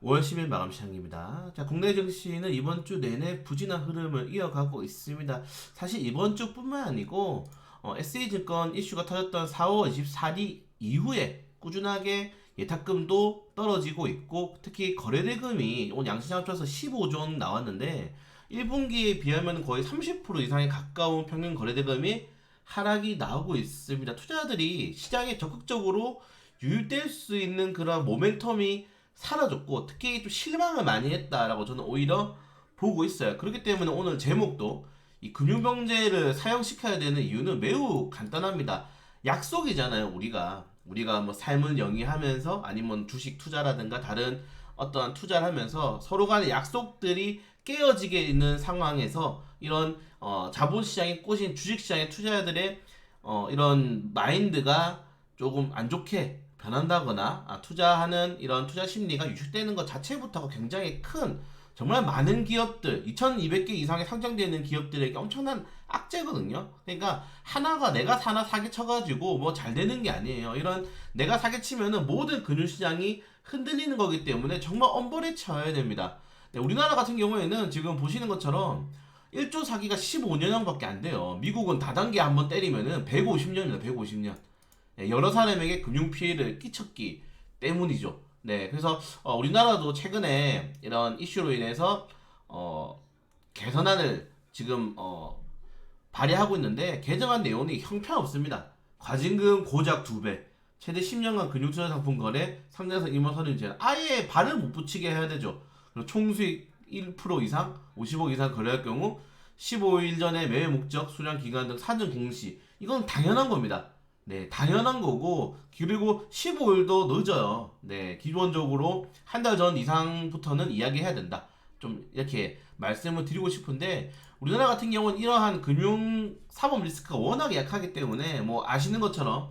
5월 10일 마감 시장입니다. 자, 국내 증시는 이번 주 내내 부진한 흐름을 이어가고 있습니다. 사실 이번 주뿐만 아니고 SE증권 이슈가 터졌던 4월 24일 이후에 꾸준하게 예탁금도 떨어지고 있고, 특히 거래대금이 오늘 양시장 합쳐서 15조 원 나왔는데 1분기에 비하면 거의 30% 이상에 가까운 평균 거래대금이 하락이 나오고 있습니다. 투자자들이 시장에 적극적으로 유입될 수 있는 그런 모멘텀이 사라졌고, 특히 좀 실망을 많이 했다라고 저는 오히려 보고 있어요. 그렇기 때문에 오늘 제목도 이 금융경제를 사용시켜야 되는 이유는 매우 간단합니다. 약속이잖아요. 우리가 뭐 삶을 영위하면서 아니면 주식 투자라든가 다른 어떠한 투자를 하면서 서로 간의 약속들이 깨어지게 있는 상황에서 이런 자본시장에 꼬신 주식시장의 투자자들의 이런 마인드가 조금 안 좋게 변한다거나 투자하는 이런 투자 심리가 유출되는 것 자체부터가 굉장히 큰, 정말 많은 기업들 2200개 이상의 상장되어 있는 기업들에게 엄청난 악재거든요. 그러니까 하나가 내가 하나 사기쳐가지고 뭐 잘 되는 게 아니에요. 이런 내가 사기치면은 모든 금융시장이 흔들리는 거기 때문에 정말 엄벌에 처해야 됩니다. 네, 우리나라 같은 경우에는 지금 보시는 것처럼 1조 사기가 15년형밖에 안 돼요. 미국은 다단계 한번 때리면은 150년이다, 150년. 여러 사람에게 금융 피해를 끼쳤기 때문이죠. 네, 그래서 우리나라도 최근에 이런 이슈로 인해서 개선안을 지금 발의하고 있는데, 개정안 내용이 형편없습니다. 과징금 고작 2배, 최대 10년간 금융투자 상품 거래, 상장에서 임원 선임 제한, 아예 발을 못 붙이게 해야 되죠. 그리고 총수익 1% 이상, 50억 이상 거래할 경우 15일 전에 매매 목적, 수량 기간 등 사전 공시, 이건 당연한 겁니다. 네, 당연한 거고, 그리고 15일도 늦어요. 네, 기본적으로 한 달 전 이상부터는 이야기해야 된다. 좀 이렇게 말씀을 드리고 싶은데, 우리나라 같은 경우는 이러한 금융 사법 리스크가 워낙 약하기 때문에 뭐 아시는 것처럼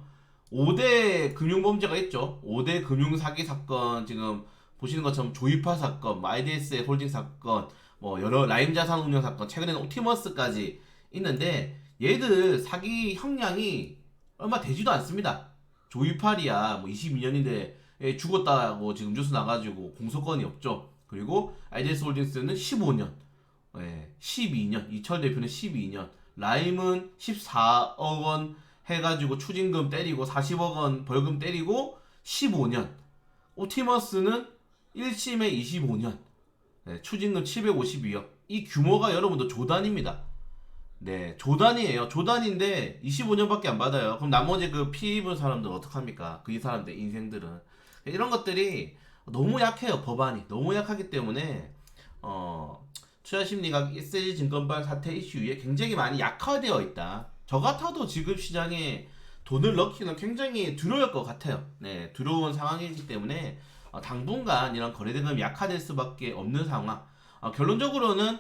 5대 금융범죄가 있죠. 5대 금융 사기 사건, 지금 보시는 것처럼 조이파 사건, 뭐 IDS 홀딩 사건, 뭐 여러 라임 자산 운용 사건, 최근에는 옵티머스까지 있는데, 얘들 사기 형량이 얼마 되지도 않습니다. 조이팔이야 뭐 22년인데 죽었다고 지금 뉴스 나가지고 공소권이 없죠. 그리고 IDS 홀딩스는 15년, 12년, 이철 대표는 12년, 라임은 14억 원 해가지고 추징금 때리고 40억 원 벌금 때리고 15년, 오티머스는 1심에 25년, 추징금 752억. 이 규모가 여러분들 조단입니다. 네, 조단이에요. 조단인데 25년밖에 안 받아요. 그럼 나머지 그 피해 입은 사람들 어떡합니까? 그 이 사람들 인생들은. 이런 것들이 너무 약해요. 법안이 너무 약하기 때문에 투자 심리가 SG 증권발 사태 이슈에 굉장히 많이 약화되어 있다. 저 같아도 지금 시장에 돈을 넣기는 굉장히 두려울 것 같아요. 네, 두려운 상황이기 때문에 당분간 이런 거래대금이 약화될 수밖에 없는 상황. 결론적으로는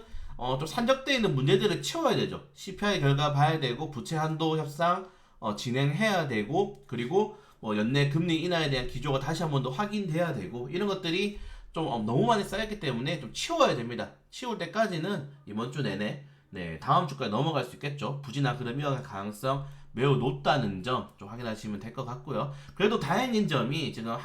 좀 산적되어 있는 문제들을 치워야 되죠. CPI 결과 봐야 되고, 부채 한도 협상 진행해야 되고, 그리고 뭐 연내 금리 인하에 대한 기조가 다시 한 번 더 확인돼야 되고, 이런 것들이 좀 너무 많이 쌓였기 때문에 좀 치워야 됩니다. 치울 때까지는 이번 주 내내, 네, 다음 주까지 넘어갈 수 있겠죠. 부진한 흐름 이어갈 가능성 매우 높다는 점 좀 확인하시면 될 것 같고요. 그래도 다행인 점이 지금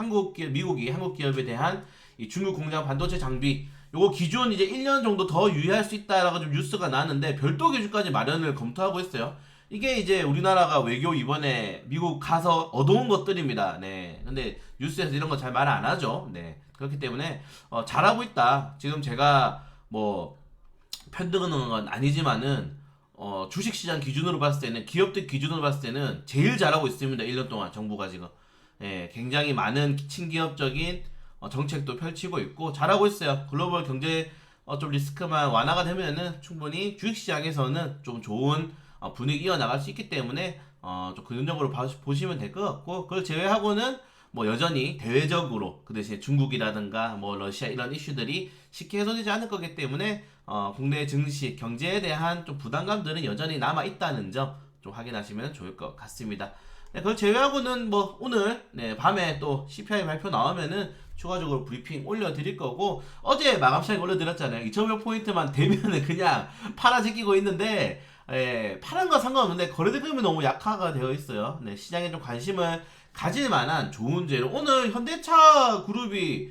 미국이 한국 기업에 대한 이 중국 공장 반도체 장비 요거 기준 이제 1년 정도 더 유예할 수 있다라고 좀 뉴스가 나왔는데, 별도 기준까지 마련을 검토하고 있어요. 이게 이제 우리나라가 외교 이번에 미국 가서 얻어온 것들입니다. 네. 근데 뉴스에서 이런 거 잘 말 안 하죠. 네. 그렇기 때문에 잘하고 있다. 지금 제가 뭐 편드는 건 아니지만은 주식시장 기준으로 봤을 때는, 기업들 기준으로 봤을 때는 제일 잘하고 있습니다. 1년 동안 정부가 지금 굉장히 많은 친기업적인 정책도 펼치고 있고 잘하고 있어요. 글로벌 경제 좀 리스크만 완화가 되면은 충분히 주식시장에서는 좀 좋은 분위기 이어나갈 수 있기 때문에 좀 긍정적으로 보시면 될 것 같고, 그걸 제외하고는 뭐 여전히 대외적으로 그 대신에 중국이라든가 뭐 러시아 이런 이슈들이 쉽게 해소되지 않을 거기 때문에 국내 증시 경제에 대한 좀 부담감들은 여전히 남아 있다는 점 좀 확인하시면 좋을 것 같습니다. 네, 그걸 제외하고는 뭐 오늘 밤에 또 CPI 발표 나오면은 추가적으로 브리핑 올려드릴 거고, 어제 마감 시장에 올려드렸잖아요. 2,500포인트만 되면은 그냥 팔아제끼고 있는데, 파란 거 상관없는데 거래대금이 너무 약화가 되어 있어요. 네, 시장에 좀 관심을 가질 만한 좋은 재료. 오늘 현대차 그룹이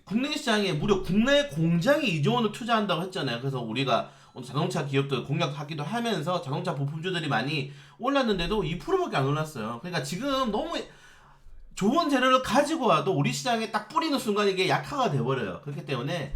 국내 시장에 무려 국내 공장이 2조 원을 투자한다고 했잖아요. 그래서 우리가 오늘 자동차 기업들 공략하기도 하면서 자동차 부품주들이 많이 올랐는데도 2%밖에 안 올랐어요. 그러니까 지금 너무 좋은 재료를 가지고 와도 우리 시장에 딱 뿌리는 순간 이게 약화가 돼버려요. 그렇기 때문에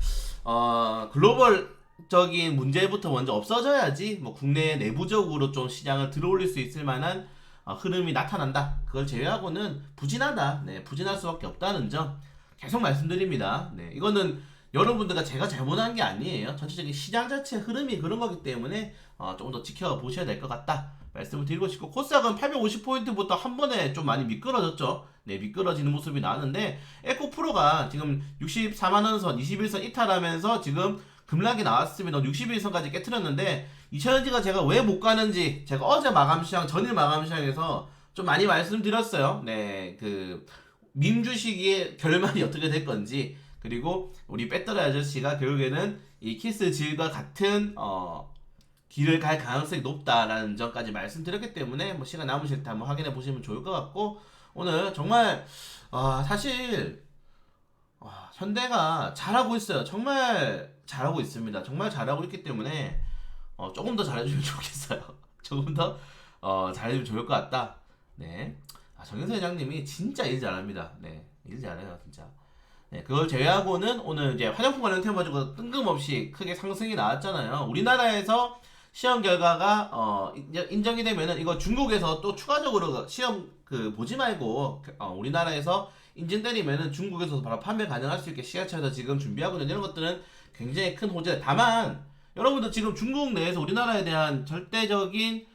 글로벌적인 문제부터 먼저 없어져야지 뭐 국내 내부적으로 좀 시장을 들어올릴 수 있을 만한 흐름이 나타난다. 그걸 제외하고는 부진하다. 네, 부진할 수밖에 없다는 점 계속 말씀드립니다. 네, 이거는 여러분들과 제가 잘못한 게 아니에요. 전체적인 시장 자체 흐름이 그런 거기 때문에 조금 더 지켜보셔야 될 것 같다. 말씀을 드리고 싶고, 코스닥은 850포인트부터 한 번에 좀 많이 미끄러졌죠. 네, 미끄러지는 모습이 나왔는데 에코프로가 지금 64만원 선, 21선 이탈하면서 지금 급락이 나왔습니다. 61선까지 깨트렸는데 2000원지가 제가 왜 못 가는지 제가 어제 마감시장, 전일 마감시장에서 좀 많이 말씀드렸어요. 네, 그 밈주식의 결말이 어떻게 될 건지, 그리고 우리 배터리 아저씨가 결국에는 이 키스질과 같은 길을 갈 가능성이 높다라는 점까지 말씀드렸기 때문에 뭐 시간 남으실 때 한번 확인해 보시면 좋을 것 같고, 오늘 정말 사실 현대가 잘하고 있어요. 정말 잘하고 있습니다. 정말 잘하고 있기 때문에 조금 더 잘해주면 좋겠어요. 조금 더 잘해주면 좋을 것 같다. 네, 정윤서 회장님이 진짜 일 잘합니다. 네, 일 잘해요 진짜. 네, 그걸 제외하고는 오늘 이제 화장품 관련 테마 가지고 뜬금없이 크게 상승이 나왔잖아요. 우리나라에서 시험 결과가 인정이 되면은 이거 중국에서 또 추가적으로 시험 보지 말고 우리나라에서 인증되면은 중국에서 바로 판매 가능할 수 있게 시가차에서 지금 준비하고 있는 이런 것들은 굉장히 큰 호재. 다만 여러분들 지금 중국 내에서 우리나라에 대한 절대적인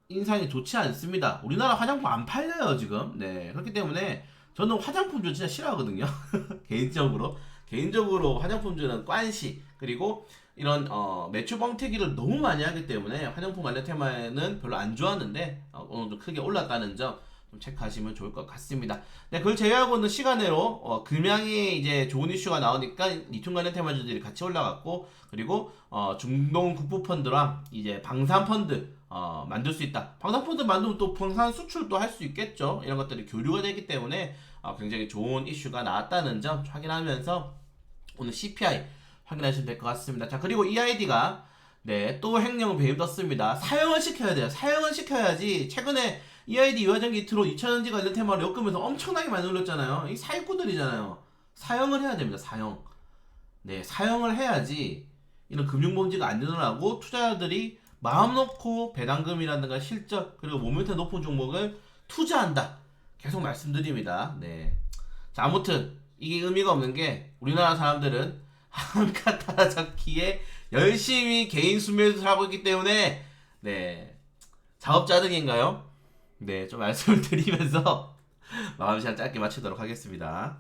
인상이 좋지 않습니다. 우리나라 화장품 안 팔려요 지금. 네, 그렇기 때문에 저는 화장품주 진짜 싫어하거든요. 개인적으로 화장품주는 관시, 그리고 이런 매출 뻥튀기를 너무 많이 하기 때문에 화장품 관련 테마에는 별로 안 좋았는데 오늘도 크게 올랐다는 점 좀 체크하시면 좋을 것 같습니다. 네, 그걸 제외하고는 시간으로 금양이 이제 좋은 이슈가 나오니까 리튬 관련 테마주들이 같이 올라갔고, 그리고 중동 국부 펀드랑 이제 방산 펀드 만들 수 있다. 방산 펀드 만들면 또 방산 수출도 할 수 있겠죠. 이런 것들이 교류가 되기 때문에 굉장히 좋은 이슈가 나왔다는 점 확인하면서 오늘 CPI 확인하시면 될 것 같습니다. 자, 그리고 EID가 네, 또 횡령 배임 떴습니다. 사용을 시켜야 돼요. 사용을 시켜야지. 최근에 EID 유화전기 트로 2000원지 관련 테마를 엮으면서 엄청나게 많이 올렸잖아요. 이 사기꾼들이잖아요. 사용을 해야 됩니다. 사용. 네, 사용을 해야지 이런 금융범죄가 안 일어나고 투자자들이 마음 놓고 배당금이라든가 실적, 그리고 모멘텀 높은 종목을 투자한다. 계속 말씀드립니다. 네. 자, 아무튼 이게 의미가 없는 게 우리나라 사람들은 한가 따라잡기에 열심히 개인 수매수를 하고 있기 때문에 네, 자업자득인가요? 네, 좀 말씀을 드리면서 마감 시간 짧게 마치도록 하겠습니다.